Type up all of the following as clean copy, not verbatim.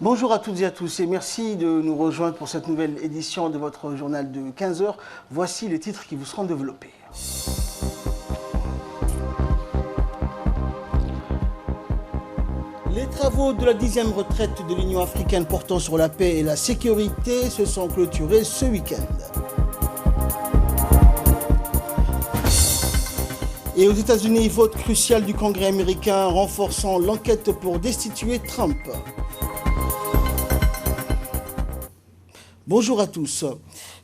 Bonjour à toutes et à tous et merci de nous rejoindre pour cette nouvelle édition de votre journal de 15 heures. Voici les titres qui vous seront développés. Les travaux de la 10e retraite de l'Union africaine portant sur la paix et la sécurité se sont clôturés ce week-end. Et aux États-Unis, vote crucial du Congrès américain renforçant l'enquête pour destituer Trump. Bonjour à tous.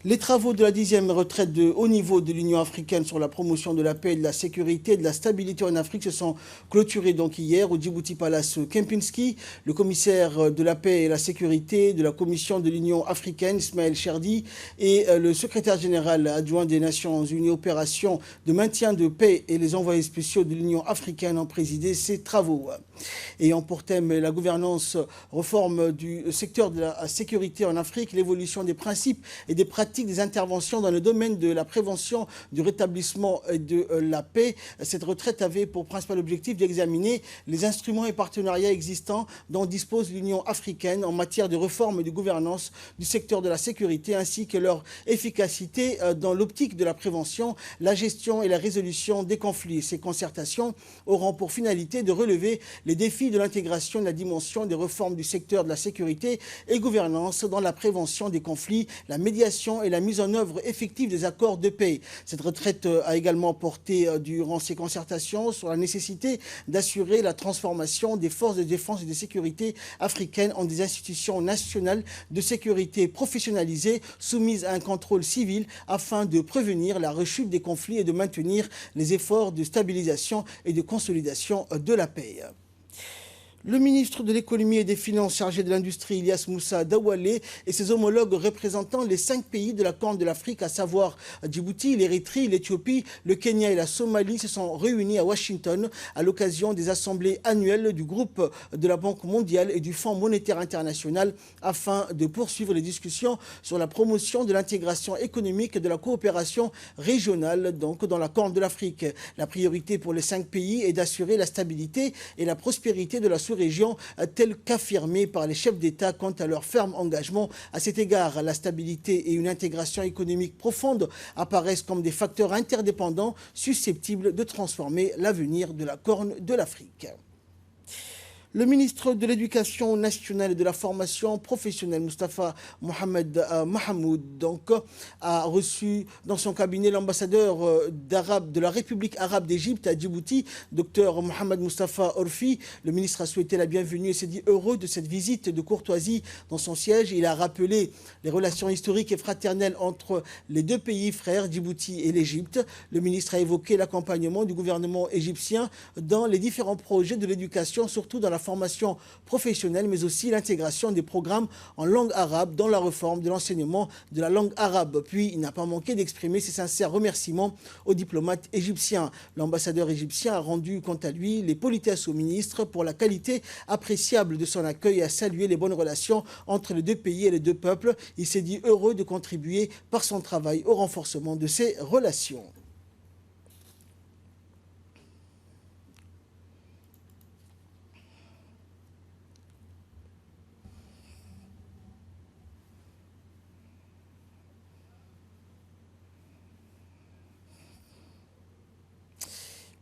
Les travaux de la 10e retraite de haut niveau de l'Union africaine sur la promotion de la paix, de la sécurité et de la stabilité en Afrique se sont clôturés donc hier au Djibouti Palace Kempinski. Le commissaire de la paix et la sécurité de la Commission de l'Union africaine, Ismaël Cherdi, et le secrétaire général adjoint des Nations Unies Opérations de maintien de paix et les envoyés spéciaux de l'Union africaine ont présidé ces travaux. Ayant pour thème la gouvernance, réforme du secteur de la sécurité en Afrique, l'évolution des principes et des pratiques des interventions dans le domaine de la prévention, du rétablissement et de la paix. Cette retraite avait pour principal objectif d'examiner les instruments et partenariats existants dont dispose l'Union africaine en matière de réforme et de gouvernance du secteur de la sécurité ainsi que leur efficacité dans l'optique de la prévention, la gestion et la résolution des conflits. Ces concertations auront pour finalité de relever les défis de l'intégration de la dimension des réformes du secteur de la sécurité et gouvernance dans la prévention des conflits, la médiation et la mise en œuvre effective des accords de paix. Cette retraite a également porté durant ces concertations sur la nécessité d'assurer la transformation des forces de défense et de sécurité africaines en des institutions nationales de sécurité professionnalisées soumises à un contrôle civil afin de prévenir la rechute des conflits et de maintenir les efforts de stabilisation et de consolidation de la paix. Le ministre de l'économie et des finances chargé de l'industrie, Ilyas Moussa Dawalé, et ses homologues représentant les 5 pays de la Corne de l'Afrique, à savoir Djibouti, l'Érythrée, l'Éthiopie, le Kenya et la Somalie, se sont réunis à Washington à l'occasion des assemblées annuelles du groupe de la Banque mondiale et du Fonds monétaire international afin de poursuivre les discussions sur la promotion de l'intégration économique et de la coopération régionale donc dans la Corne de l'Afrique. La priorité pour les 5 pays est d'assurer la stabilité et la prospérité de la région telle qu'affirmée par les chefs d'État quant à leur ferme engagement. À cet égard, la stabilité et une intégration économique profonde apparaissent comme des facteurs interdépendants susceptibles de transformer l'avenir de la Corne de l'Afrique. Le ministre de l'Éducation nationale et de la formation professionnelle, Moustapha Mohamed Mahamoud, a reçu dans son cabinet l'ambassadeur de la République arabe d'Égypte à Djibouti, Dr Mohamed Moustapha Orfi. Le ministre a souhaité la bienvenue et s'est dit heureux de cette visite de courtoisie dans son siège. Il a rappelé les relations historiques et fraternelles entre les deux pays frères, Djibouti et l'Égypte. Le ministre a évoqué l'accompagnement du gouvernement égyptien dans les différents projets de l'éducation, surtout dans la formation professionnelle, mais aussi l'intégration des programmes en langue arabe dans la réforme de l'enseignement de la langue arabe. Puis, il n'a pas manqué d'exprimer ses sincères remerciements aux diplomates égyptiens. L'ambassadeur égyptien a rendu, quant à lui, les politesses au ministre pour la qualité appréciable de son accueil et a salué les bonnes relations entre les deux pays et les deux peuples. Il s'est dit heureux de contribuer par son travail au renforcement de ces relations.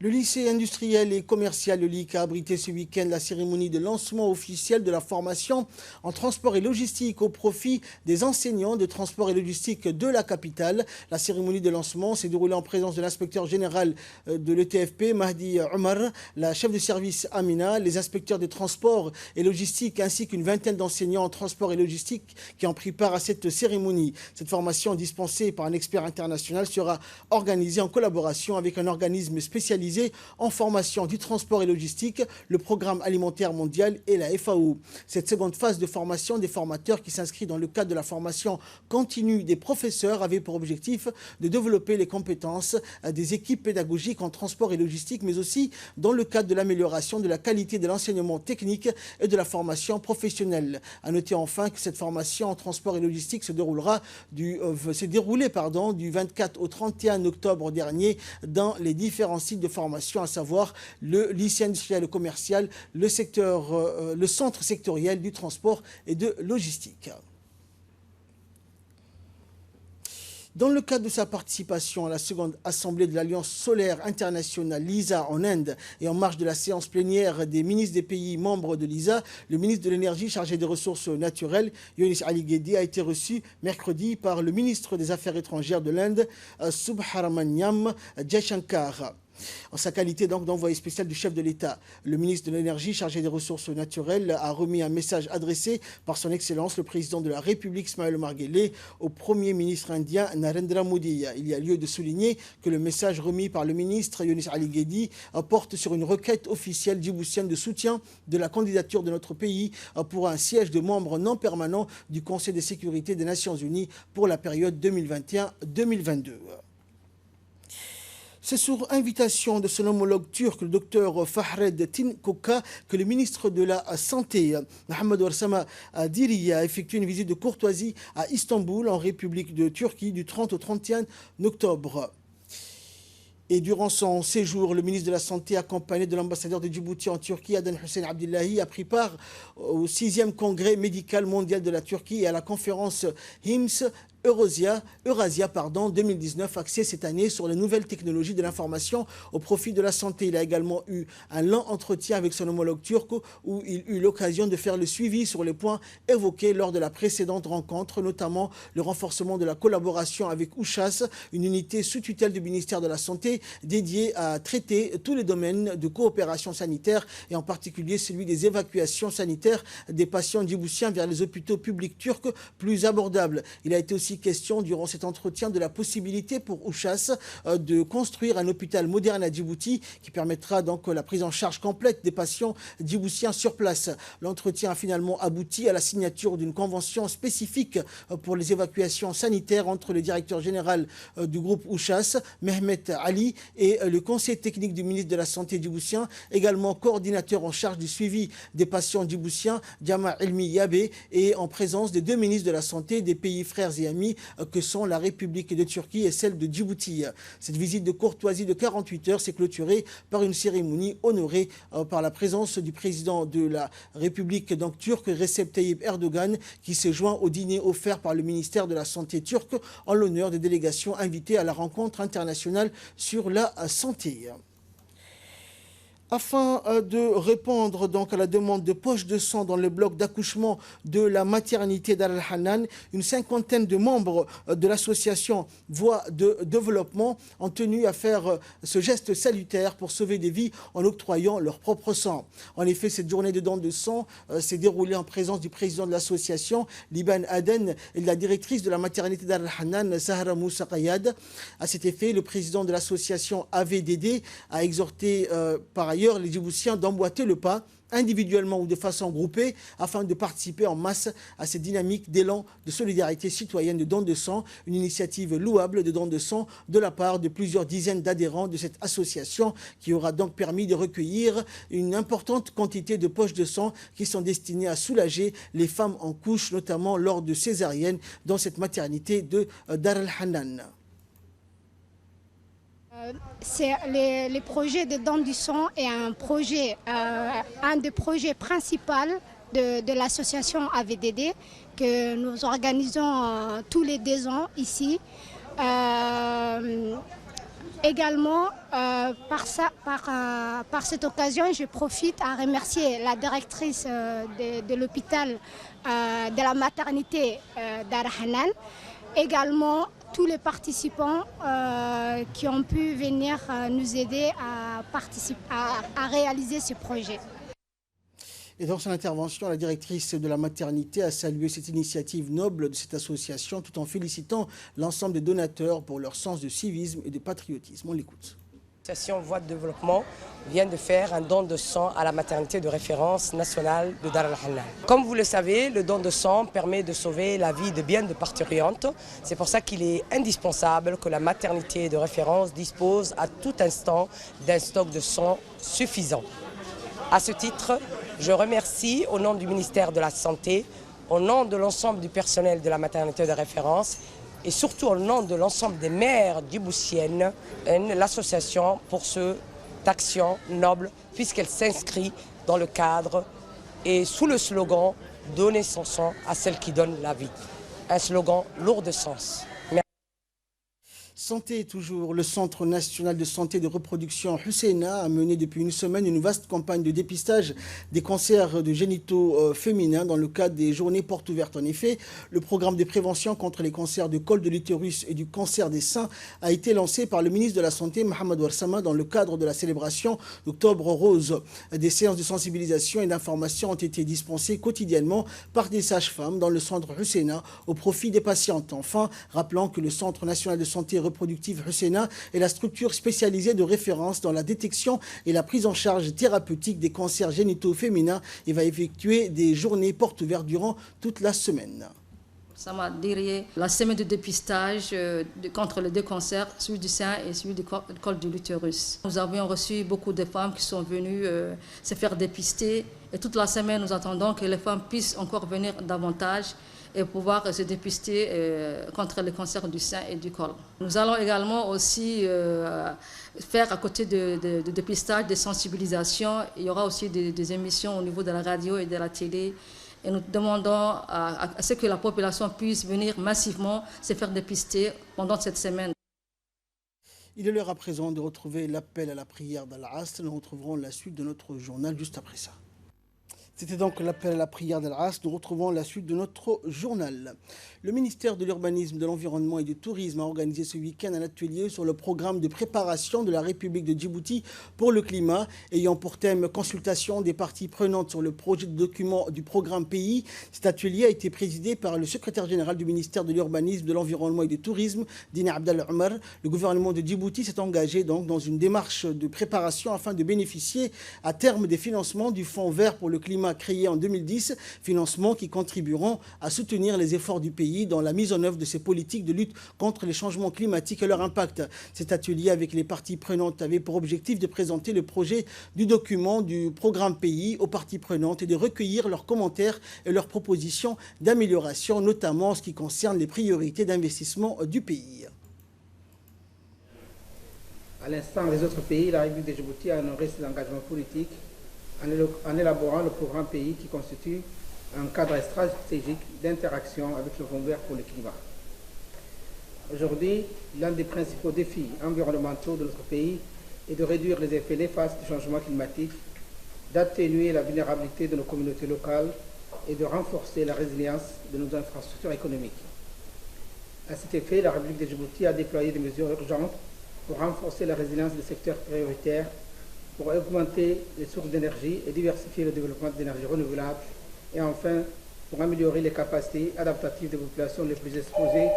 Le lycée industriel et commercial de LIC a abrité ce week-end la cérémonie de lancement officiel de la formation en transport et logistique au profit des enseignants de transport et logistique de la capitale. La cérémonie de lancement s'est déroulée en présence de l'inspecteur général de l'ETFP, Mahdi Omar, la chef de service Amina, les inspecteurs des transports et logistique ainsi qu'une vingtaine d'enseignants en transport et logistique qui ont pris part à cette cérémonie. Cette formation dispensée par un expert international sera organisée en collaboration avec un organisme spécialisé en formation du transport et logistique, le Programme alimentaire mondial et la FAO. Cette seconde phase de formation des formateurs qui s'inscrit dans le cadre de la formation continue des professeurs avait pour objectif de développer les compétences des équipes pédagogiques en transport et logistique, mais aussi dans le cadre de l'amélioration de la qualité de l'enseignement technique et de la formation professionnelle. À noter enfin que cette formation en transport et logistique s'est déroulée du 24 au 31 octobre dernier dans les différents sites de formation d'information, à savoir le lycée industriel et commercial, le centre sectoriel du transport et de logistique. Dans le cadre de sa participation à la seconde assemblée de l'Alliance solaire internationale LISA en Inde et en marge de la séance plénière des ministres des pays membres de l'ISA, le ministre de l'énergie chargé des ressources naturelles, Younis Ali Ghedi, a été reçu mercredi par le ministre des Affaires étrangères de l'Inde, Subramaniam Jaishankar. En sa qualité d'envoyé spécial du chef de l'État, le ministre de l'Énergie chargé des ressources naturelles a remis un message adressé par son Excellence le président de la République Ismaël Omar Guelleh au Premier ministre indien Narendra Modi. Il y a lieu de souligner que le message remis par le ministre Younis Ali Ghedi porte sur une requête officielle djiboutienne de soutien de la candidature de notre pays pour un siège de membre non permanent du Conseil de sécurité des Nations Unies pour la période 2021-2022. C'est sur invitation de son homologue turc, le docteur Fahred Tinkoka, que le ministre de la Santé, Mohamed Ouarsama Diri, a effectué une visite de courtoisie à Istanbul, en République de Turquie, du 30 au 31 octobre. Et durant son séjour, le ministre de la Santé, accompagné de l'ambassadeur de Djibouti en Turquie, Aden Hussein Abdullahi, a pris part au 6e congrès médical mondial de la Turquie et à la conférence HIMSS Eurasia 2019, axée cette année sur les nouvelles technologies de l'information au profit de la santé. Il a également eu un lent entretien avec son homologue turc où il eut l'occasion de faire le suivi sur les points évoqués lors de la précédente rencontre, notamment le renforcement de la collaboration avec USHAS, une unité sous tutelle du ministère de la Santé dédiée à traiter tous les domaines de coopération sanitaire et en particulier celui des évacuations sanitaires des patients djiboutiens vers les hôpitaux publics turcs plus abordables. Il a été aussi question durant cet entretien de la possibilité pour USHAS de construire un hôpital moderne à Djibouti qui permettra donc la prise en charge complète des patients djiboutiens sur place. L'entretien a finalement abouti à la signature d'une convention spécifique pour les évacuations sanitaires entre le directeur général du groupe USHAS, Mehmet Ali, et le conseil technique du ministre de la Santé djiboutien, également coordinateur en charge du suivi des patients djiboutiens, Jama Elmi Yabé, et en présence des deux ministres de la Santé des pays frères et amis que sont la République de Turquie et celle de Djibouti. Cette visite de courtoisie de 48 heures s'est clôturée par une cérémonie honorée par la présence du président de la République turque, Recep Tayyip Erdogan, qui s'est joint au dîner offert par le ministère de la Santé turc en l'honneur des délégations invitées à la rencontre internationale sur la santé. Afin de répondre donc à la demande de poches de sang dans le bloc d'accouchement de la maternité d'Al Hanan, une cinquantaine de membres de l'association Voix de développement ont tenu à faire ce geste salutaire pour sauver des vies en octroyant leur propre sang. En effet, cette journée de don de sang s'est déroulée en présence du président de l'association, Liban Aden, et de la directrice de la maternité d'Al Hanan, Sahra Moussa Qayad. À cet effet, le président de l'association AVDD a exhorté par ailleurs les Djiboutiens d'emboîter le pas, individuellement ou de façon groupée, afin de participer en masse à cette dynamique d'élan de solidarité citoyenne de don de sang, une initiative louable de don de sang de la part de plusieurs dizaines d'adhérents de cette association qui aura donc permis de recueillir une importante quantité de poches de sang qui sont destinées à soulager les femmes en couche, notamment lors de césariennes dans cette maternité de Dar Al Hanan. C'est les projets de don du sang est un des projets principaux de l'association AVDD que nous organisons tous les 2 ans ici. Également, par cette occasion, je profite à remercier la directrice de l'hôpital de la maternité Dar Hanan, également tous les participants qui ont pu venir nous aider à réaliser ce projet. Et dans son intervention, la directrice de la maternité a salué cette initiative noble de cette association tout en félicitant l'ensemble des donateurs pour leur sens de civisme et de patriotisme. On l'écoute. L'association Voix de développement vient de faire un don de sang à la maternité de référence nationale de Dar Al Hanan. Comme vous le savez, le don de sang permet de sauver la vie de bien de parturientes. C'est pour ça qu'il est indispensable que la maternité de référence dispose à tout instant d'un stock de sang suffisant. À ce titre, je remercie au nom du ministère de la Santé, au nom de l'ensemble du personnel de la maternité de référence et surtout au nom de l'ensemble des mères djiboutiennes, l'association pour ce action noble puisqu'elle s'inscrit dans le cadre et sous le slogan « Donner son sang à celle qui donne la vie ». Un slogan lourd de sens. Santé toujours, le Centre national de santé et de reproduction Husseina a mené depuis une semaine une vaste campagne de dépistage des cancers de génitaux féminins dans le cadre des journées portes ouvertes. En effet, le programme de prévention contre les cancers du col de l'utérus et du cancer des seins a été lancé par le ministre de la Santé, Mohamed Warsama, dans le cadre de la célébration d'Octobre Rose. Des séances de sensibilisation et d'information ont été dispensées quotidiennement par des sages-femmes dans le centre Husseina au profit des patientes. Enfin, rappelant que le Centre national de santé et reproductive Husseina est la structure spécialisée de référence dans la détection et la prise en charge thérapeutique des cancers génitaux féminins et va effectuer des journées portes ouvertes durant toute la semaine. Ça m'a derrière la semaine de dépistage contre les deux cancers, celui du sein et celui du col de l'utérus. Nous avions reçu beaucoup de femmes qui sont venues se faire dépister et toute la semaine nous attendons que les femmes puissent encore venir davantage et pouvoir se dépister contre les cancers du sein et du col. Nous allons également aussi faire à côté de dépistage, de sensibilisation. Il y aura aussi des émissions au niveau de la radio et de la télé. Et nous demandons à ce que la population puisse venir massivement se faire dépister pendant cette semaine. Il est l'heure à présent de retrouver l'appel à la prière d'Al-Asr. Nous retrouverons la suite de notre journal juste après ça. C'était donc l'appel à la prière d'Al-Asr. Nous retrouvons la suite de notre journal. Le ministère de l'Urbanisme, de l'Environnement et du Tourisme a organisé ce week-end un atelier sur le programme de préparation de la République de Djibouti pour le climat, ayant pour thème consultation des parties prenantes sur le projet de document du programme pays. Cet atelier a été présidé par le secrétaire général du ministère de l'Urbanisme, de l'Environnement et du Tourisme, Dina Abdallah Omar. Le gouvernement de Djibouti s'est engagé donc dans une démarche de préparation afin de bénéficier à terme des financements du Fonds vert pour le climat créé en 2010, financements qui contribueront à soutenir les efforts du pays dans la mise en œuvre de ces politiques de lutte contre les changements climatiques et leur impact. Cet atelier avec les parties prenantes avait pour objectif de présenter le projet du document du programme pays aux parties prenantes et de recueillir leurs commentaires et leurs propositions d'amélioration, notamment en ce qui concerne les priorités d'investissement du pays. À l'instant des autres pays, la République de Djibouti a honoré ses engagements politiques en élaborant le programme pays qui constitue un cadre stratégique d'interaction avec le Fonds vert pour le climat. Aujourd'hui, l'un des principaux défis environnementaux de notre pays est de réduire les effets néfastes du changement climatique, d'atténuer la vulnérabilité de nos communautés locales et de renforcer la résilience de nos infrastructures économiques. À cet effet, la République de Djibouti a déployé des mesures urgentes pour renforcer la résilience des secteurs prioritaires, pour augmenter les sources d'énergie et diversifier le développement d'énergies renouvelables, et enfin, pour améliorer les capacités adaptatives des populations les plus exposées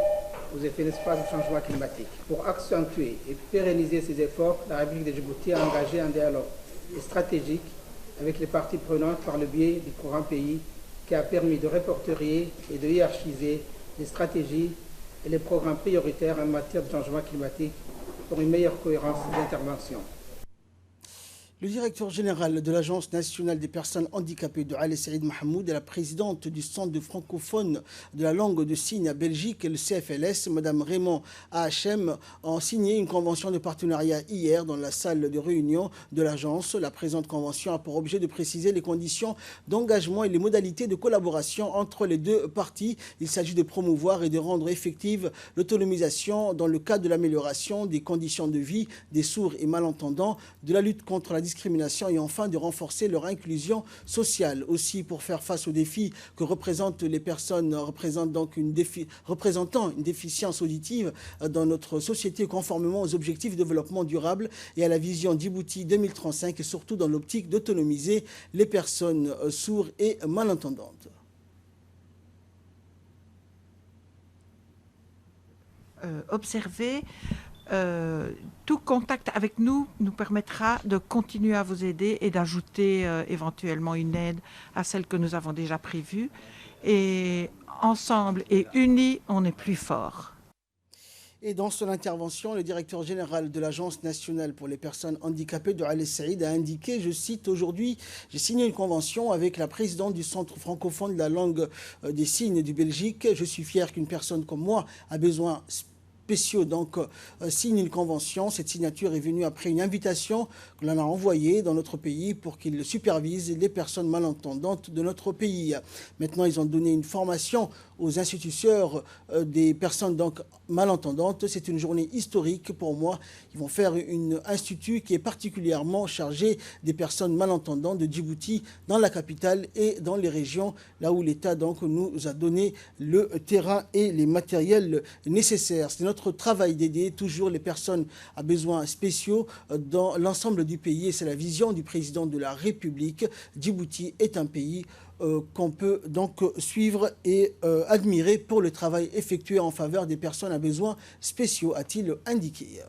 aux effets néfastes du changement climatique. Pour accentuer et pérenniser ces efforts, la République de Djibouti a engagé un dialogue stratégique avec les parties prenantes par le biais du programme pays qui a permis de répertorier et de hiérarchiser les stratégies et les programmes prioritaires en matière de changement climatique pour une meilleure cohérence d'intervention. Le directeur général de l'Agence nationale des personnes handicapées de Ali Saïd Mahmoud et la présidente du Centre de francophone de la langue de signes à Belgique, le CFLS, Mme Raymond AHM, ont signé une convention de partenariat hier dans la salle de réunion de l'agence. La présente convention a pour objet de préciser les conditions d'engagement et les modalités de collaboration entre les deux parties. Il s'agit de promouvoir et de rendre effective l'autonomisation dans le cadre de l'amélioration des conditions de vie des sourds et malentendants, de la lutte contre la discrimination et enfin de renforcer leur inclusion sociale. Aussi, pour faire face aux défis que représentent les personnes représentant une déficience auditive dans notre société, conformément aux objectifs de développement durable et à la vision Djibouti 2035 et surtout dans l'optique d'autonomiser les personnes sourdes et malentendantes. Observer tout contact avec nous nous permettra de continuer à vous aider et d'ajouter éventuellement une aide à celle que nous avons déjà prévue. Et ensemble et unis, on est plus fort. Et dans son intervention, le directeur général de l'Agence nationale pour les personnes handicapées de Ali Saïd a indiqué, je cite, « Aujourd'hui, j'ai signé une convention avec la présidente du Centre francophone de la langue des signes du Belgique. Je suis fier qu'une personne comme moi a besoin spéciaux signent une convention. Cette signature est venue après une invitation que l'on a envoyée dans notre pays pour qu'ils supervisent les personnes malentendantes de notre pays. Maintenant, ils ont donné une formation aux instituteurs des personnes malentendantes. C'est une journée historique pour moi. Ils vont faire un institut qui est particulièrement chargé des personnes malentendantes de Djibouti, dans la capitale et dans les régions, là où l'État nous a donné le terrain et les matériels nécessaires. C'est notre travail d'aider toujours les personnes à besoins spéciaux dans l'ensemble du pays, et c'est la vision du président de la République. Djibouti est un pays qu'on peut donc suivre et admirer pour le travail effectué en faveur des personnes à besoins spéciaux, a-t-il indiqué.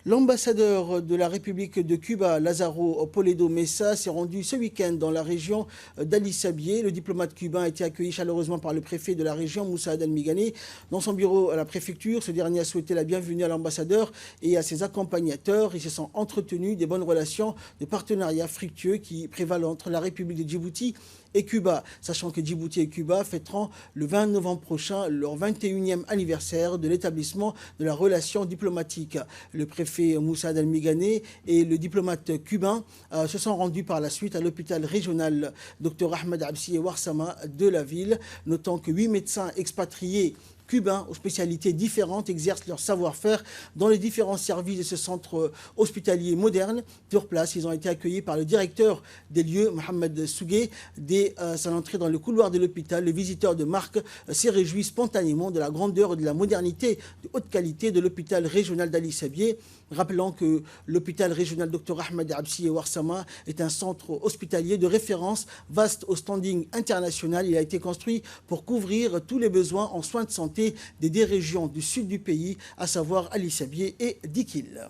L'ambassadeur de la République de Cuba, Lázaro Poledo Mesa, s'est rendu ce week-end dans la région d'Ali Sabié. Le diplomate cubain a été accueilli chaleureusement par le préfet de la région, Moussa Al-Migane. Dans son bureau à la préfecture, ce dernier a souhaité la bienvenue à l'ambassadeur et à ses accompagnateurs. Ils se sont entretenus des bonnes relations de partenariat fructueux qui prévalent entre la République de Djibouti et Cuba, sachant que Djibouti et Cuba fêteront le 20 novembre prochain leur 21e anniversaire de l'établissement de la relation diplomatique. Le préfet Moussa Al-Migane et le diplomate cubain se sont rendus par la suite à l'hôpital régional Dr Ahmed Absiye Warsama de la ville, notant que 8 médecins expatriés cubains aux spécialités différentes exercent leur savoir-faire dans les différents services de ce centre hospitalier moderne. Sur place, ils ont été accueillis par le directeur des lieux, Mohamed Sougué. Dès son entrée dans le couloir de l'hôpital, le visiteur de marque s'est réjoui spontanément de la grandeur et de la modernité de haute qualité de l'hôpital régional d'Ali Sabié. Rappelant que l'hôpital régional Dr Ahmed Absiye Warsama est un centre hospitalier de référence vaste au standing international. Il a été construit pour couvrir tous les besoins en soins de santé des deux régions du sud du pays, à savoir Ali Sabié et Dikil.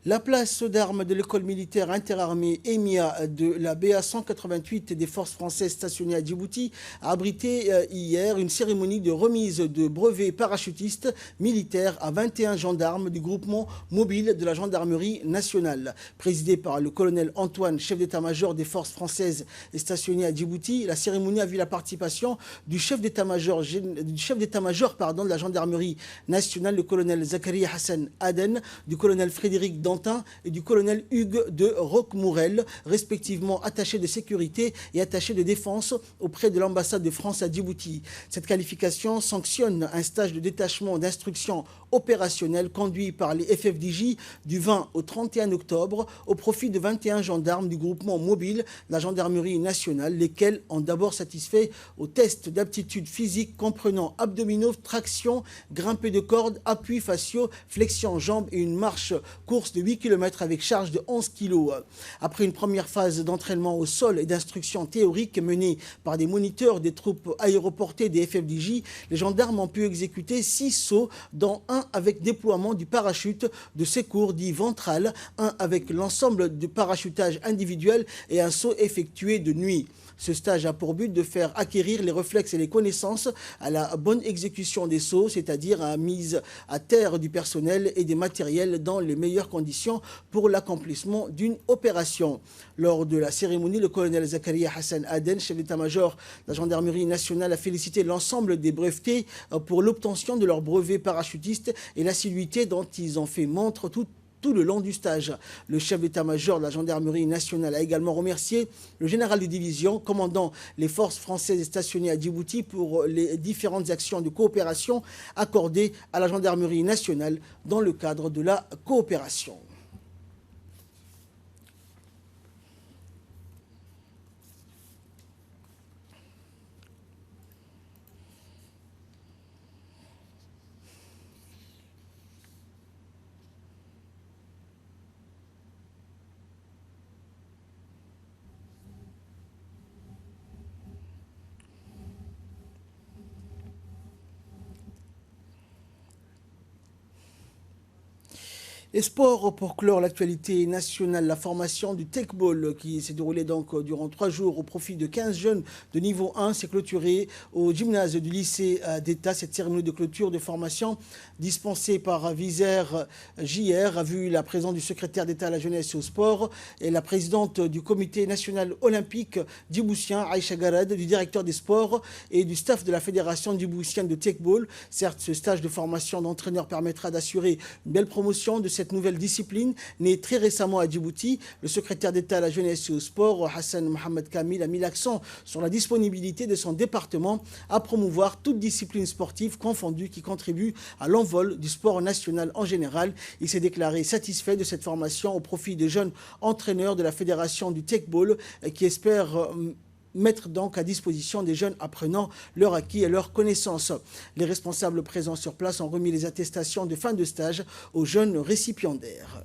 La place d'armes de l'école militaire interarmée EMIA de la BA 188 des forces françaises stationnées à Djibouti a abrité hier une cérémonie de remise de brevets parachutistes militaires à 21 gendarmes du groupement mobile de la gendarmerie nationale. Présidée par le colonel Antoine, chef d'état-major des forces françaises stationnées à Djibouti, la cérémonie a vu la participation du chef d'état-major de la gendarmerie nationale, le colonel Zakaria Hassan Aden, du colonel Frédéric et du colonel Hugues de Roquemorel, respectivement attachés de sécurité et attachés de défense auprès de l'ambassade de France à Djibouti. Cette qualification sanctionne un stage de détachement d'instruction opérationnelle conduit par les FFDJ du 20 au 31 octobre au profit de 21 gendarmes du groupement mobile de la gendarmerie nationale, lesquels ont d'abord satisfait aux tests d'aptitude physique comprenant abdominaux, traction, grimpée de corde, appui faciaux, flexion jambes et une marche course de 8 km avec charge de 11 kg. Après une première phase d'entraînement au sol et d'instruction théorique menée par des moniteurs des troupes aéroportées des FFDJ, les gendarmes ont pu exécuter 6 sauts, dont un avec déploiement du parachute de secours dit ventral, un avec l'ensemble du parachutage individuel et un saut effectué de nuit. Ce stage a pour but de faire acquérir les réflexes et les connaissances à la bonne exécution des sauts, c'est-à-dire à la mise à terre du personnel et des matériels dans les meilleures conditions pour l'accomplissement d'une opération. Lors de la cérémonie, le colonel Zakaria Hassan Aden, chef d'état-major de la gendarmerie nationale, a félicité l'ensemble des brevetés pour l'obtention de leurs brevets parachutistes et l'assiduité dont ils ont fait montre tout le long du stage. Le chef d'état-major de la gendarmerie nationale a également remercié le général de division, commandant les forces françaises stationnées à Djibouti pour les différentes actions de coopération accordées à la gendarmerie nationale dans le cadre de la coopération. Et sport pour clore l'actualité nationale, la formation du Tech Ball qui s'est déroulée donc durant 3 jours au profit de 15 jeunes de niveau 1 s'est clôturée au gymnase du lycée d'État. Cette cérémonie de clôture de formation dispensée par Visère JR a vu la présence du secrétaire d'État à la jeunesse et au sport et la présidente du comité national olympique djiboutien, Aïcha Garad, du directeur des sports et du staff de la fédération djiboutienne de Tech Ball. Certes, ce stage de formation d'entraîneur permettra d'assurer une belle promotion de cette nouvelle discipline née très récemment à Djibouti. Le secrétaire d'État à la jeunesse et au sport, Hassan Mohamed Kamil, a mis l'accent sur la disponibilité de son département à promouvoir toute discipline sportive confondue qui contribue à l'envol du sport national en général. Il s'est déclaré satisfait de cette formation au profit des jeunes entraîneurs de la fédération du Tech Ball qui espèrent mettre donc à disposition des jeunes apprenants leur acquis et leurs connaissances. Les responsables présents sur place ont remis les attestations de fin de stage aux jeunes récipiendaires.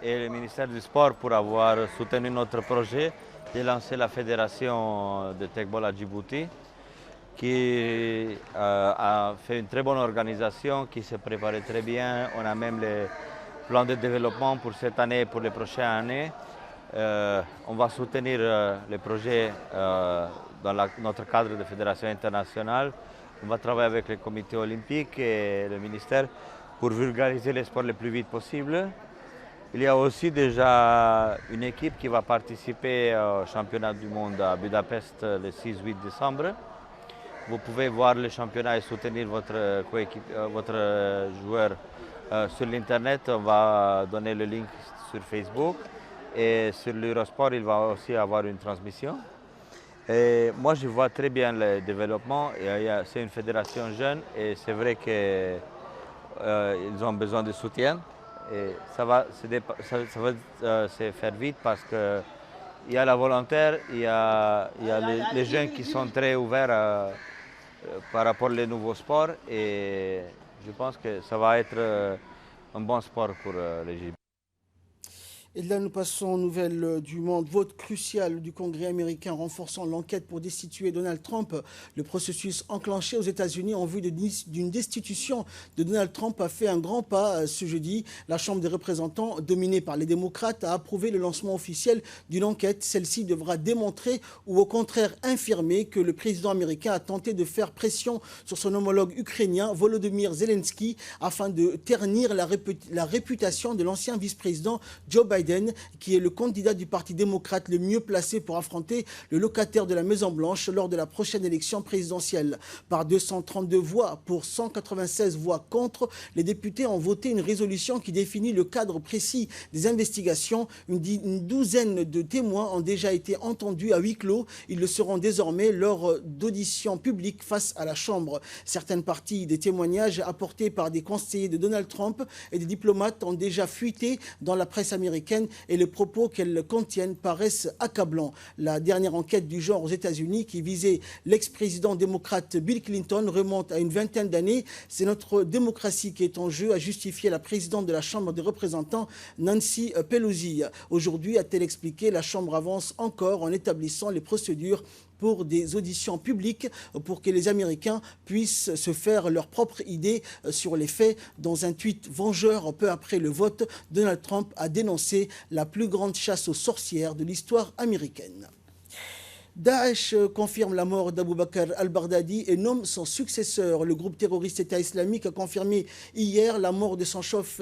Et le ministère du Sport pour avoir soutenu notre projet de lancer la fédération de Tech Ball à Djibouti, qui a fait une très bonne organisation, qui s'est préparée très bien. On a même les plans de développement pour cette année et pour les prochaines années. On va soutenir les projets dans notre cadre de fédération internationale. On va travailler avec le comité olympique et le ministère pour vulgariser les sports le plus vite possible. Il y a aussi déjà une équipe qui va participer au championnat du monde à Budapest le 6-8 décembre. Vous pouvez voir le championnat et soutenir votre joueur sur l'internet. On va donner le link sur Facebook et sur l'Eurosport, il va aussi avoir une transmission. Et moi, je vois très bien le développement. C'est une fédération jeune et c'est vrai qu'ils ont besoin de soutien. Et ça va se faire vite parce qu'il y a la volontaire, il y a les jeunes qui sont très ouverts par rapport aux nouveaux sports et je pense que ça va être un bon sport pour l'Égypte. Et là, nous passons aux nouvelles du monde. Vote crucial du Congrès américain renforçant l'enquête pour destituer Donald Trump. Le processus enclenché aux États-Unis en vue d'une destitution de Donald Trump a fait un grand pas ce jeudi. La Chambre des représentants, dominée par les démocrates, a approuvé le lancement officiel d'une enquête. Celle-ci devra démontrer ou au contraire infirmer que le président américain a tenté de faire pression sur son homologue ukrainien Volodymyr Zelensky afin de ternir la réputation de l'ancien vice-président Joe Biden, qui est le candidat du Parti démocrate le mieux placé pour affronter le locataire de la Maison-Blanche lors de la prochaine élection présidentielle. Par 232 voix pour 196 voix contre, les députés ont voté une résolution qui définit le cadre précis des investigations. Une douzaine de témoins ont déjà été entendus à huis clos. Ils le seront désormais lors d'auditions publiques face à la Chambre. Certaines parties des témoignages apportés par des conseillers de Donald Trump et des diplomates ont déjà fuité dans la presse américaine et les propos qu'elles contiennent paraissent accablants. La dernière enquête du genre aux États-Unis qui visait l'ex-président démocrate Bill Clinton remonte à une vingtaine d'années. C'est notre démocratie qui est en jeu, a justifié la présidente de la Chambre des représentants, Nancy Pelosi. Aujourd'hui, a-t-elle expliqué, la Chambre avance encore en établissant les procédures pour des auditions publiques pour que les Américains puissent se faire leur propre idée sur les faits. Dans un tweet vengeur peu après le vote, Donald Trump a dénoncé la plus grande chasse aux sorcières de l'histoire américaine. Daesh confirme la mort d'Abou Bakr al-Baghdadi et nomme son successeur. Le groupe terroriste État islamique a confirmé hier la mort de son chef,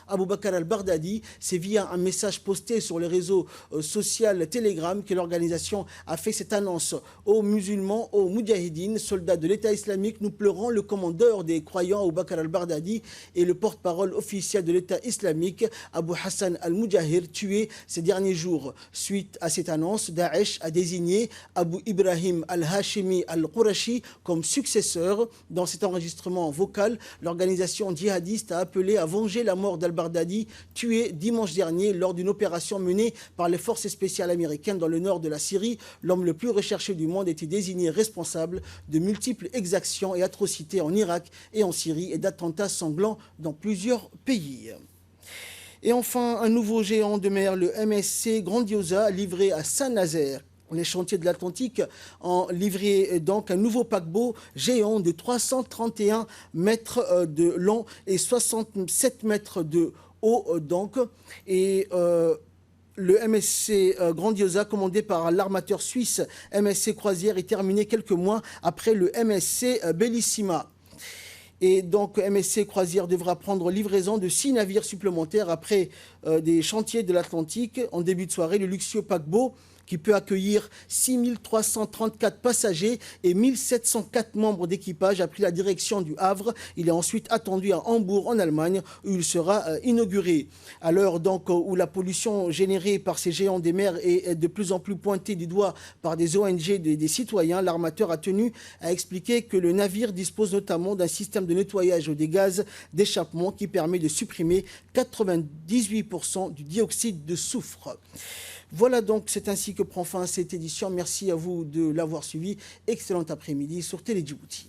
Abou Bakr al-Baghdadi. C'est via un message posté sur le réseau social Telegram que l'organisation a fait cette annonce. Aux musulmans, aux moudjahidines, soldats de l'État islamique, nous pleurons le commandeur des croyants Abou Bakr al-Baghdadi et le porte-parole officiel de l'État islamique, Abou Hassan al-Mujahir, tué ces derniers jours. Suite à cette annonce, Daesh a désigné Abu Ibrahim al-Hashimi al-Qurashi comme successeur. Dans cet enregistrement vocal, l'organisation djihadiste a appelé à venger la mort d'al-Baghdadi, tué dimanche dernier lors d'une opération menée par les forces spéciales américaines dans le nord de la Syrie. L'homme le plus recherché du monde était désigné responsable de multiples exactions et atrocités en Irak et en Syrie et d'attentats sanglants dans plusieurs pays. Et enfin, un nouveau géant de mer, le MSC Grandiosa, livré à Saint-Nazaire. Les chantiers de l'Atlantique ont livré donc un nouveau paquebot géant de 331 mètres de long et 67 mètres de haut. Donc, et le MSC Grandiosa, commandé par l'armateur suisse MSC Croisière, est terminé quelques mois après le MSC Bellissima. Et donc, MSC Croisière devra prendre livraison de 6 navires supplémentaires après des chantiers de l'Atlantique. En début de soirée, le luxueux paquebot, qui peut accueillir 6 334 passagers et 1 704 membres d'équipage, a pris la direction du Havre. Il est ensuite attendu à Hambourg, en Allemagne, où il sera inauguré. À l'heure donc où la pollution générée par ces géants des mers est de plus en plus pointée du doigt par des ONG, des citoyens, l'armateur a tenu à expliquer que le navire dispose notamment d'un système de nettoyage des gaz d'échappement qui permet de supprimer 98% du dioxyde de soufre. Voilà donc, c'est ainsi que prend fin cette édition. Merci à vous de l'avoir suivi. Excellent après-midi sur Télé Djibouti.